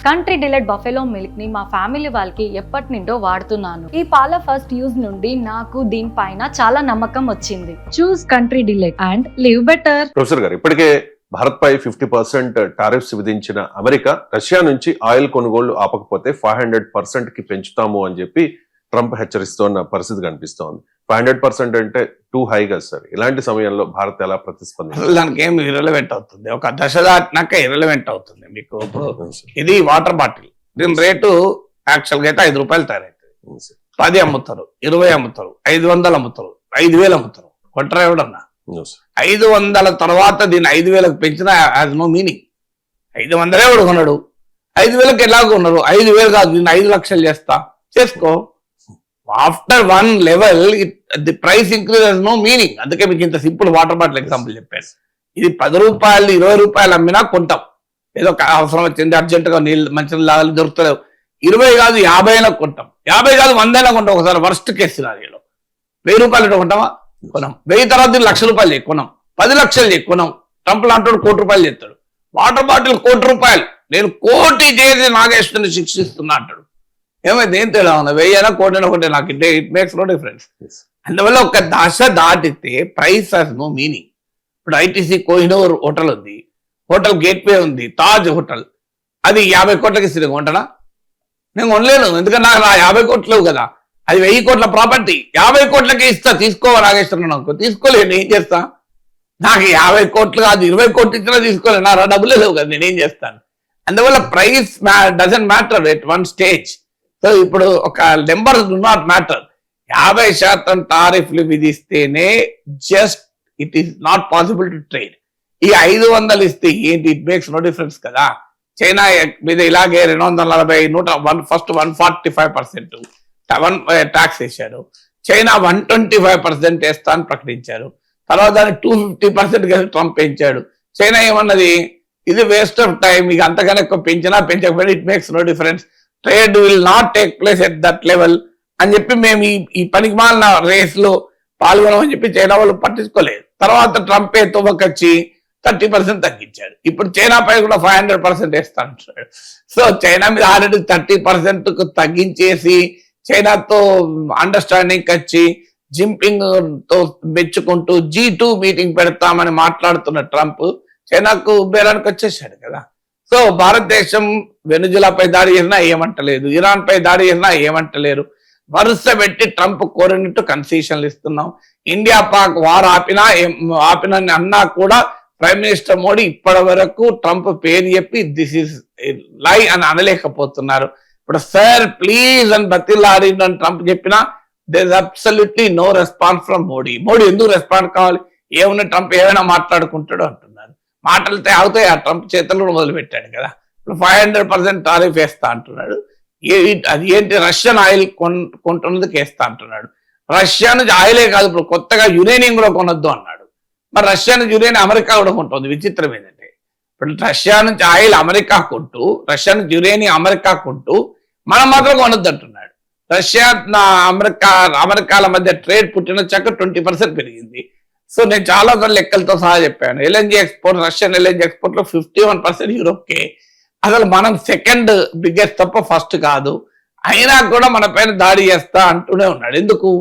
Country delight buffalo milk ని మా family వాళ్ళకి ఎప్పటి నుండో వాడుతున్నాను. ఈ పాల ఫస్ట్ యూజ్ నుండి నాకు దీనిపైన చాలా నమ్మకం వచ్చింది. Choose Country Delight and live better. Professor గారు, ఇప్పటికే భారత్ పై 50% టారిఫ్స్ విధించిన అమెరికా రష్యా నుంచి ఆయిల్ కొనుగోళ్లు ఆపకపోతే 500% కి పెంచుతాము అని చెప్పి ట్రంప్ హెచ్చరిస్తున్న పరిస్థితి కనిపిస్తోంది. 500% అంటే టూ హై కదా సార్. ఇలాంటి సమయంలో భారత్ ఎలా ప్రతిస్పందించాలి? దానికి ఏం ఇర్రెలవెంట్ అవుతుంది, ఒక దశ దాటినాక ఇర్రెలవెంట్ అవుతుంది. మీకు ఇప్పుడు ఇది వాటర్ బాటిల్, దీని రేటు యాక్చువల్గా అయితే 5 రూపాయలు తయారైతుంది. 10 అమ్ముతారు, 20 అమ్ముతారు, 500 అమ్ముతారు, 5000 అమ్ముతారు. కొట్టరా ఎవడన్నా? 500 తర్వాత దీన్ని 5000కు పెంచినా యాజ్ నో మీనింగ్. 500 ఎవడు కొన్నాడు, 5000కి ఎలాగో ఉన్నారు. 5000 కాదు, దీన్ని 5 లక్షలు చేస్తా, చేసుకో. After one level the price increase has no meaning. అందుకే మీకు ఇంత సింపుల్ వాటర్ బాటిల్ ఎగ్జాంపుల్ చెప్పాను. ఇది 10 రూపాయలు 20 రూపాయలు అమ్మినా కొంటాం. ఏదో అవసరం వచ్చింది, అర్జెంటుగా నీళ్ళు మంచి లాగాలి దొరుకుతలేవు. 20 కాదు 50 కొంటాం, 50 కాదు 100 కొంటాం. ఒకసారి వర్స్ట్ కేసు సినారియోలో 1000 రూపాయలు కొంటామా? కొనం. 1000 తర్వాత దీన్ని 1,00,000 రూపాయలు కొనం, 10 లక్షలు కొనం. ట్రంప్ లాంటి 1 కోటి రూపాయలు చేస్తాడు. వాటర్ బాటిల్ 1 కోటి రూపాయలు, నేను 1 కోటి చేసి నాగేశ్వరిని శిక్షిస్తున్నా అంటాడు. ఏమైంది? ఏం తేడా ఉన్నా? 1000 కోటి ఒకటే, నాకు ఇట్ మేక్స్ నో డిఫరెన్స్. అందువల్ల ఒక దశ దాటితే ప్రైస్ హాస్ నో మీనింగ్. ఇప్పుడు ఐటీసీ కోహినూర్ హోటల్ ఉంది, హోటల్ గేట్వే ఉంది, తాజ్ హోటల్, అది 50 కోట్లకి ఇస్తుంది. కొంటనా? నేను కొనలేను, ఎందుకంటే నాకు 50 కోట్లు కదా, అది 1000 కోట్ల ప్రాపర్టీ. 50 కోట్లకి ఇస్తా, తీసుకోవా నాగేశ్వరరావు? నాకు తీసుకోలేను, ఏం చేస్తా? నాకు 50 కోట్లు కాదు 20 కోట్లు ఇచ్చినా తీసుకోలేను, నా డబ్బులే లేవు కదా, నేనేం చేస్తాను? అందువల్ల price doesn't matter at one stage. So ఇప్పుడు ఒక నెంబర్స్ డు నాట్ మ్యాటర్. 50% టారిఫ్లు విధిస్తేనే just it is not possible to trade. ఈ 500 ఇస్తే ఏంటి? ఇట్ మేక్స్ నో డిఫరెన్స్ కదా. చైనా మీద ఇలాగే 240 ఫస్ట్ 145% ట్యాక్స్ వేశారు. చైనా 125% వేస్తా అని ప్రకటించారు. తర్వాత దాన్ని 250% ట్రంప్ పెంచాడు. చైనా ఏమన్నది? ఇది వేస్ట్ ఆఫ్ టైం, ఇక అంతకన్నా ఎక్కువ పెంచినా పెంచకపోయినా it makes no difference, trade will not take place at that level అని చెప్పి మేము ఈ పనికి మాలిన రేస్ లో పాల్గొనమని చెప్పి చైనా వాళ్ళు పట్టించుకోలేదు. తర్వాత ట్రంప్ తుమ్మకొచ్చి 30% తగ్గించాడు. ఇప్పుడు చైనా పై కూడా 500% వేస్తా అంటున్నాడు. సో చైనా మీద ఆల్రెడీ 30% తగ్గించేసి చైనాతో అండర్స్టాండింగ్ వచ్చి జింపింగ్ తో మెచ్చుకుంటూ G2 మీటింగ్ పెడతామని మాట్లాడుతున్న ట్రంప్ చైనాకు బేరానికి వచ్చేసాడు కదా. సో భారతదేశం వెనుజులాపై దాడి చేసినా ఏమంటలేదు, ఇరాన్ పై దాడి చేసినా ఏమంటలేరు. వరుస పెట్టి ట్రంప్ కోరినట్టు కన్సెషన్లు ఇస్తున్నాం. ఇండియా పాక్ వార్ ఆపినని అన్నా కూడా ప్రైమ్ మినిస్టర్ మోడీ ఇప్పటి వరకు ట్రంప్ పేరు చెప్పి దిస్ ఇస్ లై అని అనలేకపోతున్నారు. ఇప్పుడు సార్ ప్లీజ్ అని బతిలాడిన ట్రంప్ చెప్పినా there is absolutely no response from Modi. Modi ఎందుకు రెస్పాన్స్ కావాలి? ఏమన్నా ట్రంప్ ఏమైనా మాట్లాడుకుంటాడు అంటున్నారు. మాటలతో ఆగుతాయి, ఆ ట్రంప్ చేతులు కూడా మొదలు పెట్టాడు కదా. ఇప్పుడు 500% టారిఫ్ వేస్తా అంటున్నాడు. అది ఏంటి? రష్యన్ ఆయిల్ కొంటున్నది వేస్తా అంటున్నాడు. రష్యా నుంచి ఆయిలే కాదు, ఇప్పుడు కొత్తగా యురేనియం కూడా కొనొద్దు అన్నాడు. మరి రష్యా నుంచి యురేనియం అమెరికా కూడా కొంటుంది. విచిత్రం ఏంటంటే ఇప్పుడు రష్యా నుంచి ఆయిల్ అమెరికా కొంటూ, రష్యా నుంచి యురేనియం అమెరికా కొంటూ మనం మాత్రం కొనొద్దు అంటున్నాడు. రష్యా అమెరికాల మధ్య ట్రేడ్ పుట్టినచ్చాక 20% పెరిగింది. సో నేను చాలా లెక్కలతో సహా చెప్పాను. LNG export, Russian LNG export లో 51% యూరోప్కే. అసలు మనం సెకండ్ బిగ్గెస్ట్ తప్ప ఫస్ట్ కాదు. అయినా కూడా మన పైన దాడి చేస్తా అంటూనే ఉన్నాడు. ఎందుకు?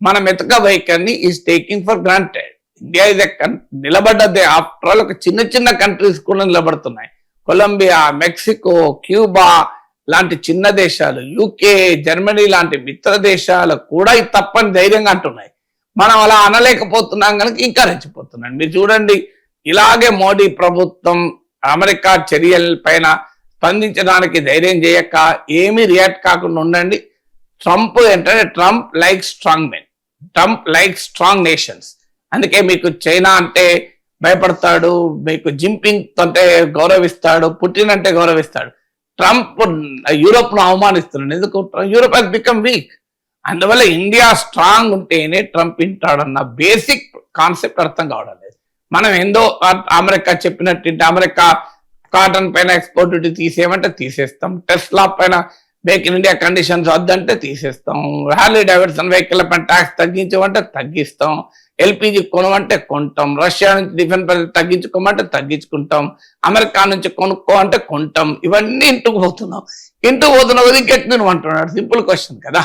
మన మెతక వైఖరిని is taking for granted. India is నిలబడ్డదే. ఆఫ్టర్ ఆల్ ఒక చిన్న చిన్న కంట్రీస్ కూడా నిలబడుతున్నాయి. కొలంబియా, మెక్సికో, క్యూబా లాంటి చిన్న దేశాలు, యూకే, జర్మనీ లాంటి మిత్ర దేశాలు కూడా ఇది తప్పని ధైర్యంగా అంటున్నాయి. మనం అలా అనలేకపోతున్నాం కనుక ఇంకా రెచ్చిపోతున్నాం. మీరు చూడండి, ఇలాగే మోడీ ప్రభుత్వం అమెరికా చర్యల పైన స్పందించడానికి ధైర్యం చేయక ఏమీ రియాక్ట్ కాకుండా ఉండండి. ట్రంప్ ఏంటంటే Trump like strong men, Trump like strong nations. అందుకే మీకు చైనా అంటే భయపడతాడు, మీకు జింపింగ్ అంటే గౌరవిస్తాడు, పుటిన్ అంటే గౌరవిస్తాడు. ట్రంప్ యూరోప్ ను అవమానిస్తున్నాడు. ఎందుకు? Europe has become weak. అందువల్ల ఇండియా స్ట్రాంగ్ ఉంటేనే ట్రంప్ వింటాడన్న బేసిక్ కాన్సెప్ట్ అర్థం కావడం లేదు. మనం ఏందో అమెరికా చెప్పినట్టు అమెరికా కాటన్ పైన ఎక్స్పోర్ట్ డ్యూటీ తీసేయమంటే తీసేస్తాం, టెస్లా పైన మేక్ ఇన్ ఇండియా కండిషన్స్ వద్దంటే తీసేస్తాం, హార్లీ డేవిడ్సన్ వెహికల్ పైన ట్యాక్స్ తగ్గించమంటే తగ్గిస్తాం, ఎల్పిజి కొనమంటే కొంటాం, రష్యా నుంచి డిఫెన్స్ బడ్జెట్ తగ్గించుకోమంటే తగ్గించుకుంటాం, అమెరికా నుంచి కొనుక్కో అంటే కొంటాం. ఇవన్నీ ఇంటికి పోతున్నాం. ఇంటికి పోతున్న ఇంకెట్ నేను అంటున్నాడు. సింపుల్ క్వశ్చన్ కదా.